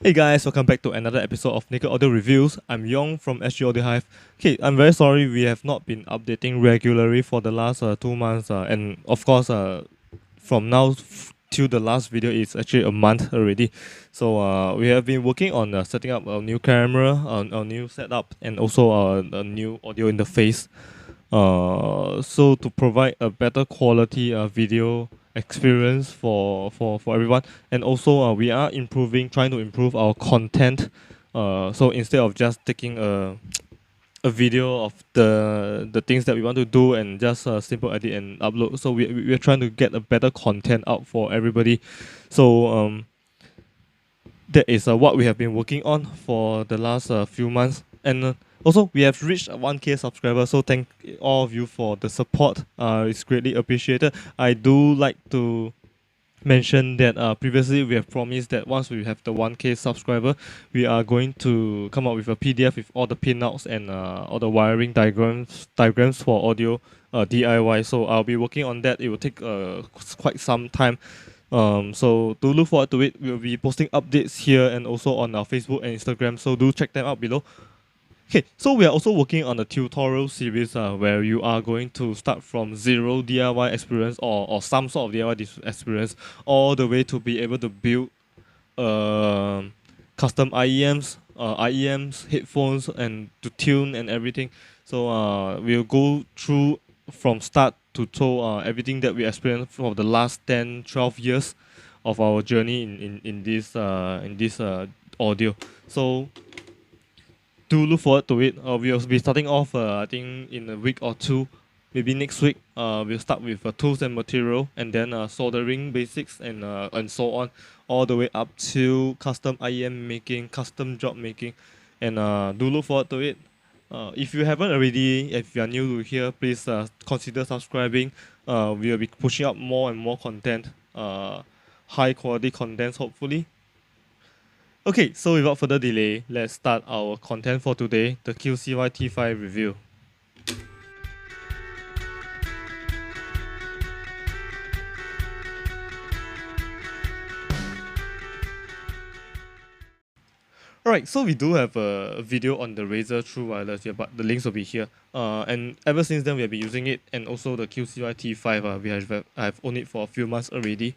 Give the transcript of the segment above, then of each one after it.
Hey guys, welcome back to another episode of Naked Audio Reviews. I'm Yong from Sgaudiohive. Okay, I'm very sorry we have not been updating regularly for the last 2 months, and of course, from now till the last video is actually a month already. So we have been working on setting up a new camera, a new setup, and also a new audio interface. So to provide a better quality video experience for everyone, and also we are trying to improve our content. So instead of just taking a video of the things that we want to do and just simple edit and upload, so we're trying to get a better content out for everybody. So that is what we have been working on for the last few months. And also, we have reached 1K subscribers, so thank all of you for the support. It's greatly appreciated. I do like to mention that previously we have promised that once we have the 1K subscriber, we are going to come up with a PDF with all the pinouts and all the wiring diagrams for audio DIY. So I'll be working on that. It will take quite some time. So do look forward to it. We'll be posting updates here and also on our Facebook and Instagram. So do check them out below. Okay, so we are also working on a tutorial series where you are going to start from zero DIY experience or some sort of DIY experience all the way to be able to build custom IEMs, headphones, and to tune and everything. So we'll go through from start to toe everything that we experienced for the last 10, 12 years of our journey in this audio. So do look forward to it. We'll be starting off, I think, in a week or two, maybe next week. We'll start with tools and material, and then soldering basics and so on, all the way up to custom IEM making, custom job making, and do look forward to it. If you haven't already, if you are new to here, please consider subscribing. We'll be pushing out more and more content, high quality content, hopefully. Okay, so without further delay, let's start our content for today, the QCY T5 review. Alright, so we do have a video on the Razer True Wireless here, but the links will be here. And ever since then, we have been using it, and also the QCY T5. I've owned it for a few months already.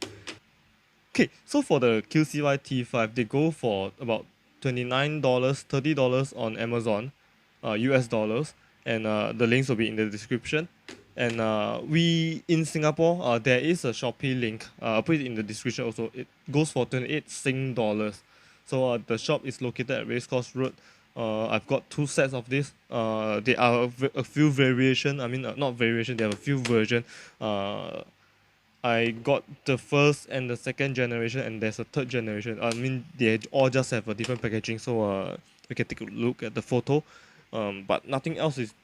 Okay, so for the QCY T5, they go for about $29, $30 on Amazon, US dollars, and the links will be in the description. And we in Singapore, there is a Shopee link. I'll put it in the description also. It goes for 28 Sing dollars. So the shop is located at Racecourse Road. I've got two sets of this. There are a few variation. I mean, not variation. There are a few version. I got the first and the second generation, and there's a third generation. I mean, they all just have a different packaging, so we can take a look at the photo. But nothing else is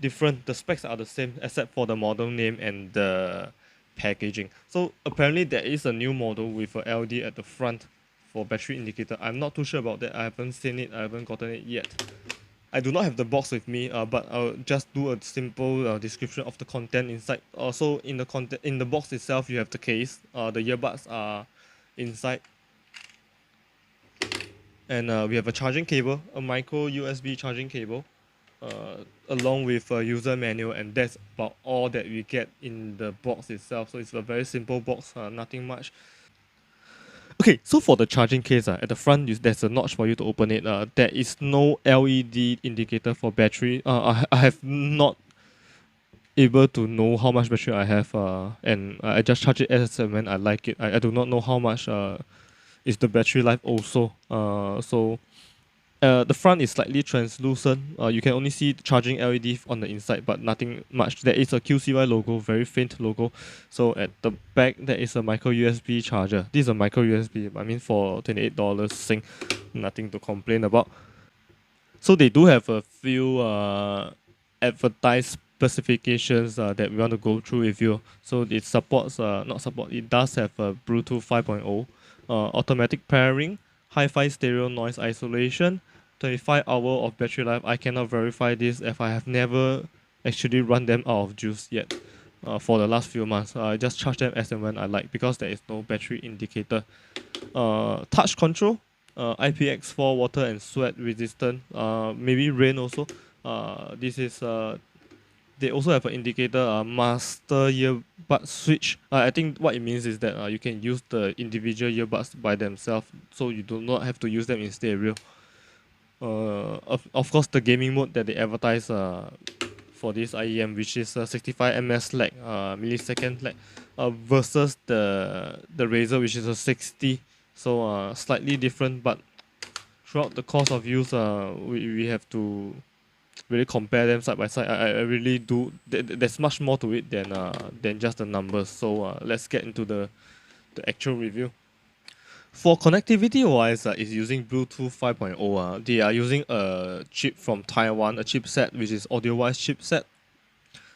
different. The specs are the same except for the model name and the packaging. So apparently there is a new model with a LED at the front for battery indicator. I'm not too sure about that. I haven't seen it. I haven't gotten it yet. I do not have the box with me, but I'll just do a simple description of the content inside. Also, in the box itself, you have the case. The earbuds are inside, and we have a charging cable, a micro USB charging cable, along with a user manual, and that's about all that we get in the box itself. So it's a very simple box, nothing much. Okay, so for the charging case, at the front, there's a notch for you to open it. There is no LED indicator for battery. I have not able to know how much battery I have, and I just charge it as and when I like it. I do not know how much is the battery life also. The front is slightly translucent. You can only see charging LED on the inside, but nothing much. There is a QCY logo, very faint logo. So at the back, there is a micro USB charger. This is a micro USB. I mean, for $28 Sing, nothing to complain about. So they do have a few advertised specifications that we want to go through with you. So it supports, not support, it does have a Bluetooth 5.0, automatic pairing, hi-fi stereo noise isolation, 25 hours of battery life. I cannot verify this if I have never actually run them out of juice yet for the last few months. I just charge them as and when I like because there is no battery indicator. Touch control, IPX4 water and sweat resistant. Maybe rain also. This is they also have an indicator, master earbud switch. I think what it means is that you can use the individual earbuds by themselves, so you do not have to use them in stereo. Of course, the gaming mode that they advertise for this IEM, which is 65 ms lag, millisecond lag, versus the Razer, which is a 60. So slightly different, but throughout the course of use, we have to really compare them side by side. I really do. There's much more to it than just the numbers. So let's get into the actual review. For connectivity wise, it's using Bluetooth 5.0. They are using a chip from Taiwan, a chipset which is AudioWise chipset.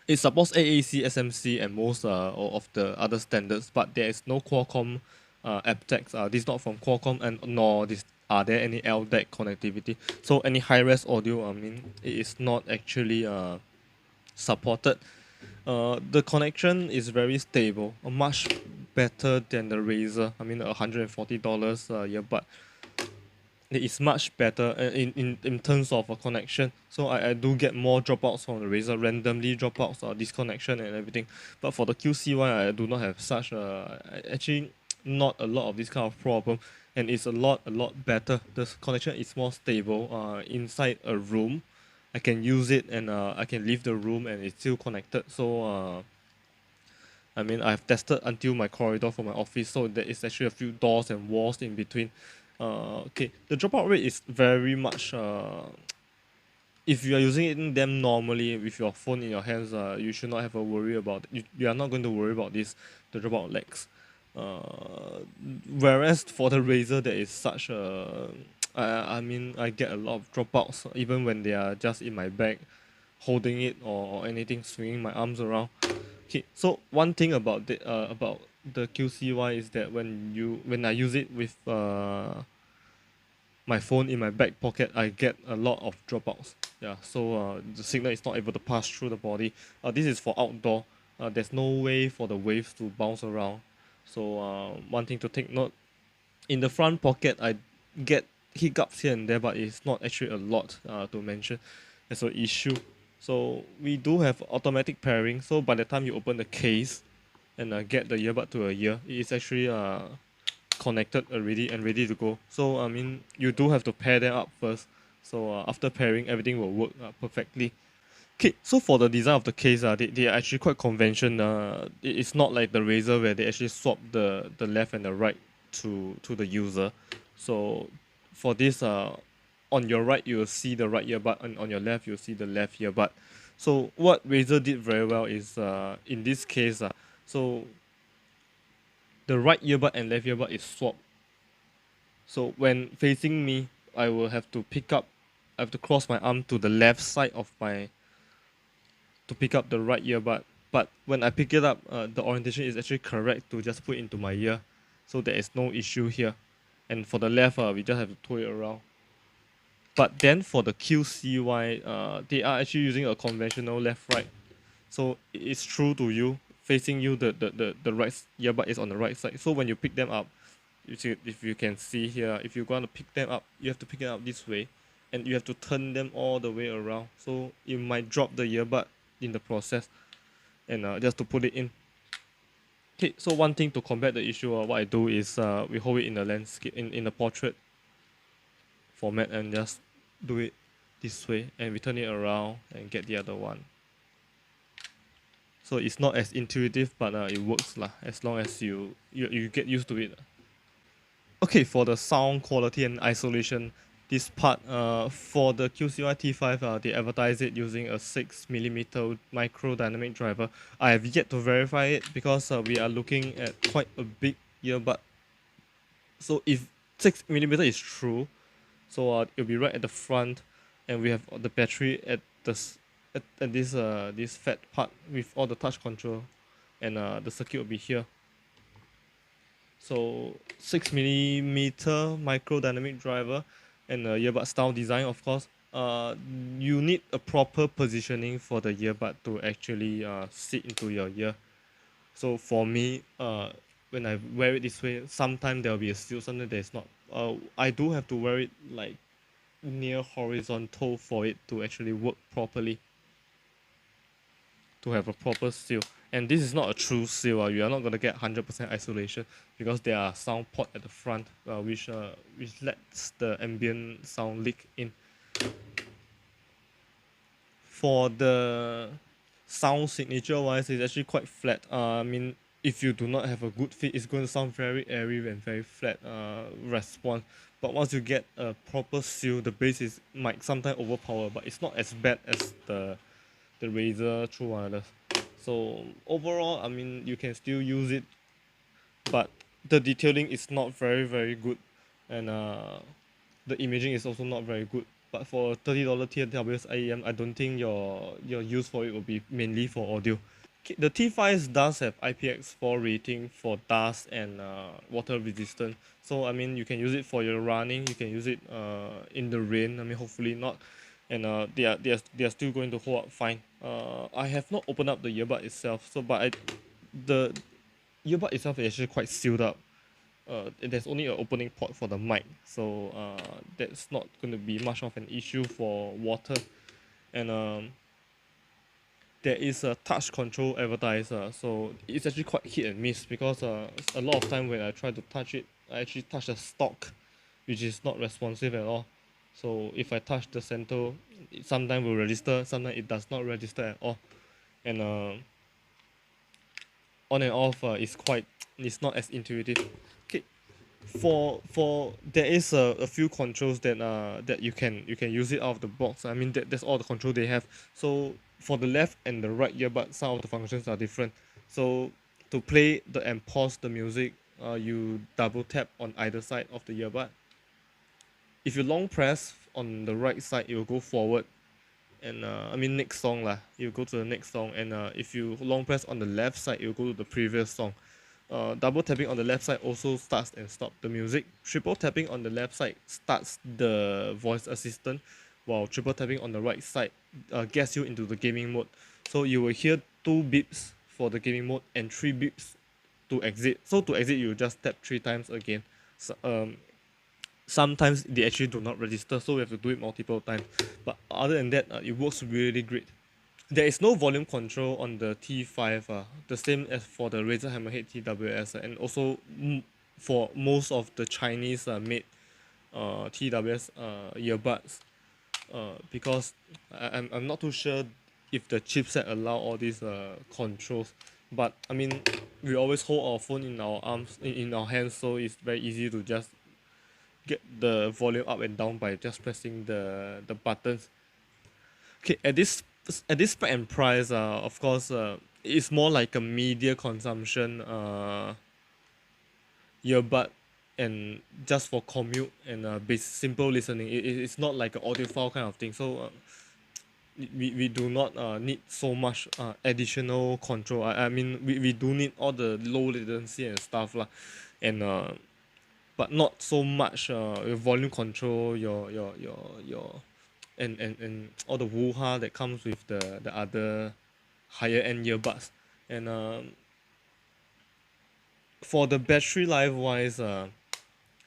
It supports AAC, SMC, and most of the other standards, but there is no Qualcomm aptX. This is not from Qualcomm, and nor are there any LDAC connectivity. So any high-res audio, it is not actually supported. The connection is very stable, much better than the Razer. $140 earbud. It is much better in terms of a connection. So I do get more dropouts from the Razer, randomly dropouts or disconnection and everything. But for the QCY, I do not have such actually not a lot of this kind of problem, and it's a lot better. The connection is more stable. Inside a room, I can use it, and I can leave the room and it's still connected. So I've tested until my corridor for my office, so there is actually a few doors and walls in between. Okay, the dropout rate is very much. If you are using them normally with your phone in your hands, you should not have a worry about it. You are not going to worry about the dropout lags. Whereas for the Razer, there is such a. I get a lot of dropouts even when they are just in my bag, holding it or anything, swinging my arms around. Okay, so one thing about the QCY is that when I use it with my phone in my back pocket, I get a lot of dropouts. Yeah, so the signal is not able to pass through the body. This is for outdoor. There's no way for the waves to bounce around. So one thing to take note, in the front pocket, I get hiccups here and there, but it's not actually a lot to mention as an issue. So we do have automatic pairing. So by the time you open the case and get the earbud to a ear, it is actually connected already and ready to go. So you do have to pair them up first. So after pairing, everything will work perfectly. Okay, so for the design of the case, they are actually quite conventional. It's not like the Razer where they actually swap the left and the right to the user. So for this, on your right you will see the right earbud, and on your left you'll see the left earbud. So what Razer did very well is in this case, so the right earbud and left earbud is swapped. So when facing me, I have to cross my arm to the left side of to pick up the right earbud. But when I pick it up, the orientation is actually correct to just put into my ear. So there is no issue here. And for the left, we just have to twirl it around. But then for the QCY, they are actually using a conventional left-right. So it's true to you. Facing you, the right earbud is on the right side. So when you pick them up, if you can see here, if you're going to pick them up, you have to pick it up this way. And you have to turn them all the way around. So you might drop the earbud in the process. And just to put it in. Okay, so one thing to combat the issue, what I do is we hold it in the landscape, in the portrait format, and just do it this way, and we turn it around and get the other one. So it's not as intuitive, but it works lah, as long as you get used to it. Okay, for the sound quality and isolation, this part for the QCY T5, they advertise it using a 6mm micro dynamic driver. I have yet to verify it because we are looking at quite a big earbud. So if 6mm is true, so it'll be right at the front, and we have the battery at this fat part with all the touch control, and the circuit will be here. So 6mm micro dynamic driver and a earbud style design, of course. You need a proper positioning for the earbud to actually sit into your ear. So for me, when I wear it this way, sometimes there will be a still, sometimes there's not. I do have to wear it like near horizontal for it to actually work properly, to have a proper seal. And this is not a true seal. You are not gonna get 100% isolation because there are sound port at the front, which lets the ambient sound leak in. For the sound signature wise, it's actually quite flat. I mean, if you do not have a good fit, it's going to sound very airy and very flat response. But once you get a proper seal, the bass might sometimes overpower, but it's not as bad as the Razer True Wireless. So overall, I mean, you can still use it, but the detailing is not very good, and the imaging is also not very good. But for $30 TWS IEM, I don't think your use for it will be mainly for audio. The T5 does have IPX4 rating for dust and water resistant. So I mean, you can use it for your running. You can use it in the rain. I mean, hopefully not. And they are still going to hold up fine. I have not opened up the earbud itself. The earbud itself is actually quite sealed up. There's only an opening port for the mic, so that's not going to be much of an issue for water. And there is a touch control advertiser, so it's actually quite hit and miss because a lot of time when I try to touch it, I actually touch the stock, which is not responsive at all. So if I touch the center, it sometimes will register, sometimes it does not register at all. And on and off it's not as intuitive. Okay, for there is a few controls that you can use it out of the box. I mean that's all the control they have. So for the left and the right earbud, some of the functions are different. So to play and pause the music, you double tap on either side of the earbud. If you long press on the right side, it will go forward, and I mean next song lah. You go to the next song, and if you long press on the left side, you go to the previous song. Double tapping on the left side also starts and stops the music. Triple tapping on the left side starts the voice assistant, while triple tapping on the right side gets you into the gaming mode. So you will hear 2 beeps for the gaming mode and 3 beeps to exit. So to exit, you just tap 3 times again. So, sometimes they actually do not register, so we have to do it multiple times. But other than that, it works really great. There is no volume control on the T5, the same as for the Razer Hammerhead TWS, and also for most of the Chinese made TWS earbuds, because I'm not too sure if the chipset allow all these controls. But I mean, we always hold our phone in our arms, in our hands, so it's very easy to just get the volume up and down by just pressing the buttons. Okay, at this spec and price, of course, it's more like a media consumption earbud, and just for commute and simple listening. It's not like an audiophile kind of thing. So we do not need so much additional control. I mean, we do need all the low latency and stuff lah, and but not so much your volume control, your and all the woo-ha that comes with the other higher end earbuds. And for the battery life wise,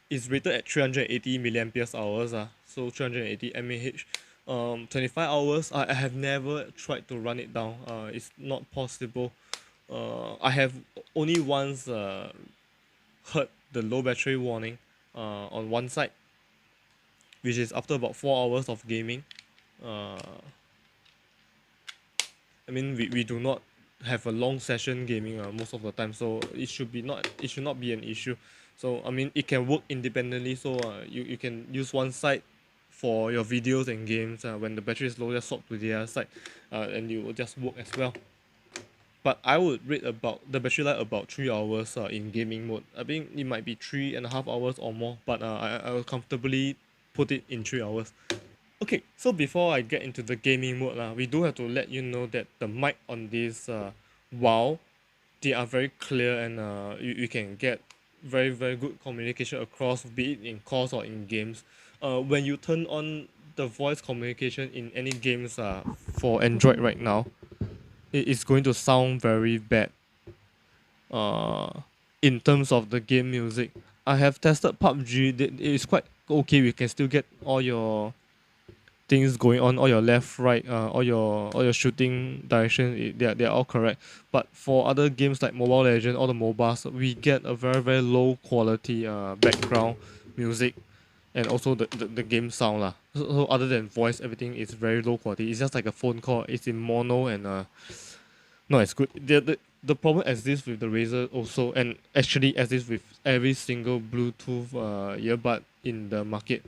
it's rated at 380 milliampere hours, so 380 mAh. 25 hours, I have never tried to run it down. It's not possible. I have only once heard the low battery warning on one side, which is after about 4 hours of gaming. I mean, we do not have a long session gaming most of the time, so it should not be an issue. So I mean, it can work independently. So you can use one side for your videos and games. When the battery is low, just swap to the other side, and it will just work as well. But I would rate about the battery life about 3 hours in gaming mode. I think it might be 3.5 hours or more, but I will comfortably put it in 3 hours. Okay, so before I get into the gaming mode, we do have to let you know that the mic on this, while they are very clear, and you can get very good communication across, be it in calls or in games. When you turn on the voice communication in any games for Android right now, it is going to sound very bad in terms of the game music. I have tested PUBG. It's quite okay. We can still get all your things going on, all your left, right, all your shooting direction. They're all correct. But for other games like Mobile Legend, all the MOBAs, we get a very very low quality background music and also the game sound lah. So other than voice, everything is very low quality. It's just like a phone call. It's in mono and no, it's good. The problem exists with the Razer also, and actually exists with every single Bluetooth earbud in the market.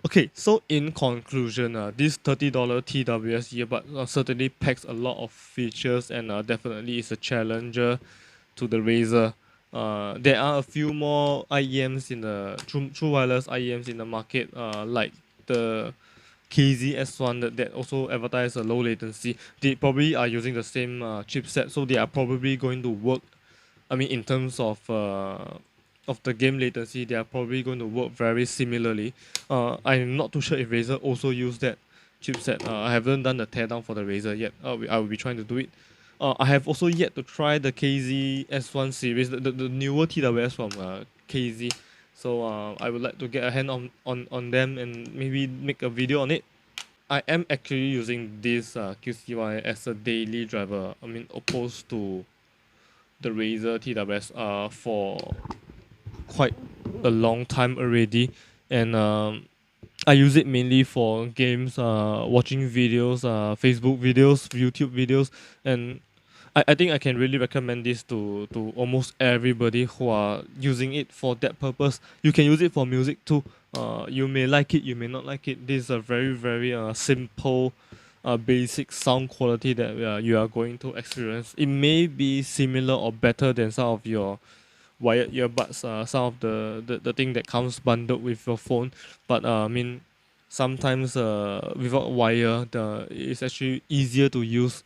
Okay, so in conclusion, this $30 TWS earbud certainly packs a lot of features and definitely is a challenger to the Razer. There are a few more IEMs in the true wireless IEMs in the market, like the KZ-S1 that also advertise a low latency. They probably are using the same chipset, so they are probably going to work. I mean, in terms of the game latency, they are probably going to work very similarly. I'm not too sure if Razer also use that chipset. I haven't done the teardown for the Razer yet. I will be trying to do it. I have also yet to try the KZ S1 series, the newer TWS from KZ. So I would like to get a hand on them and maybe make a video on it. I am actually using this QCY as a daily driver. I mean, opposed to the Razer TWS for quite a long time already, and I use it mainly for games, watching videos, Facebook videos, YouTube videos, and I think I can really recommend this to almost everybody who are using it for that purpose. You can use it for music too. You may like it, you may not like it. This is a very very simple, basic sound quality that you are going to experience. It may be similar or better than some of your wired earbuds, some of the thing that comes bundled with your phone, but I mean sometimes without wire it's actually easier to use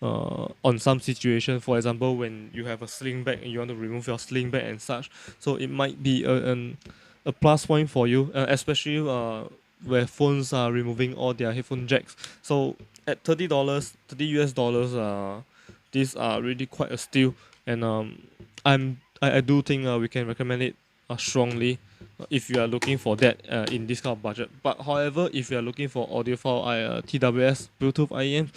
on some situation. For example, when you have a sling bag and you want to remove your sling bag and such, so it might be a plus point for you, especially where phones are removing all their headphone jacks. So at $30 US dollars, these are really quite a steal, and I do think we can recommend it strongly if you are looking for that in this kind of budget. But however, if you are looking for audiophile TWS Bluetooth IEM,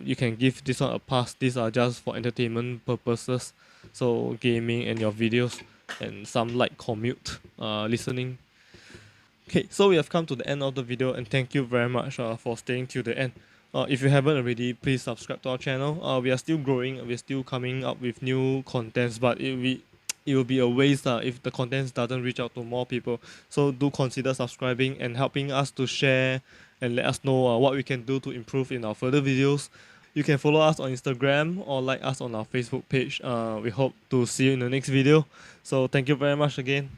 you can give this one a pass. These are just for entertainment purposes, so gaming and your videos and some light commute listening. Okay, so we have come to the end of the video, and thank you very much for staying till the end. If you haven't already, please subscribe to our channel. We are still growing, we're still coming up with new contents, but it will be a waste if the contents doesn't reach out to more people. So do consider subscribing and helping us to share and let us know what we can do to improve in our further videos. You can follow us on Instagram or like us on our Facebook page. We hope to see you in the next video. So thank you very much again.